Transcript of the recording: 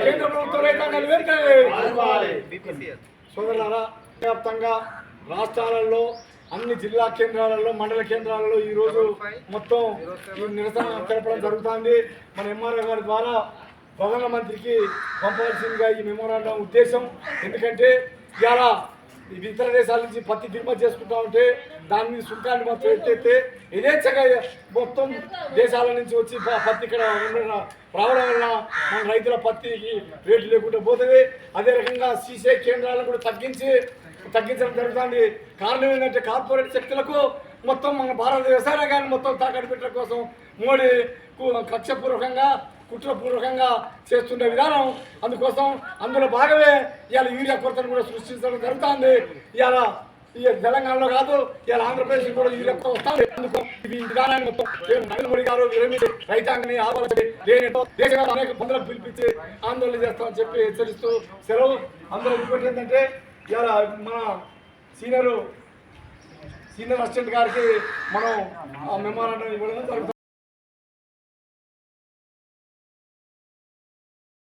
కేంద్ర ప్రభుత్వం రైతాంగాన్ని వెంటనే సోదరులారా, వ్యాప్తంగా రాష్ట్రాలలో అన్ని జిల్లా కేంద్రాలలో మండల కేంద్రాలలో ఈరోజు మొత్తం ఈ నిరసన తెలపడం జరుగుతుంది. మన ఎంఆర్ఓ గారి ద్వారా ప్రధానమంత్రికి పంపవలసిందిగా ఈ మెమోరాండం ఉద్దేశం. ఎందుకంటే ఇవాళ ఇతర దేశాల నుంచి పత్తి దిగుమతి చేసుకుంటా ఉంటే దాని మీద సుంకాన్ని మొత్తం ఎత్తేస్తే యథేచ్ఛగా మొత్తం దేశాల నుంచి వచ్చి పత్తి ఇక్కడ రావడం వల్ల మన రైతుల పత్తికి రేట్లు లేకుండా పోతుంది. అదే రకంగా సీసే కేంద్రాలను కూడా తగ్గించడం జరుగుతుంది. కారణం ఏంటంటే కార్పొరేట్ శక్తులకు మొత్తం మన భారత వ్యవసాయ రంగాన్ని మొత్తం తాకట్టు పెట్టడం కోసం మోడీ కక్షపూర్వకంగా కుట్రపూర్వకంగా చేస్తున్న విధానం. అందుకోసం అందులో భాగమే ఇవాళ యూరియా కొరతను కూడా సృష్టించడం జరుగుతుంది. ఇవాళ తెలంగాణలో కాదు, ఇవాళ ఆంధ్రప్రదేశ్ కూడా యూరియా కొరత వస్తుంది. అందుకు ఈ విధానాన్ని మొత్తం నరేంద్ర మోడీ గారు విరమించి రైతాంగాన్ని ఆలోచన దేశంలో అనేక బంధువులకు పిలిపించి ఆందోళన చేస్తామని చెప్పి హెచ్చరిస్తూ సెలవు. అందులో ఇంకోటి ఏంటంటే ఇవాళ మన సీనియర్ అసిస్టెంట్ గారికి మనం మెమోరాండం ఇవ్వడం జరుగుతుంది.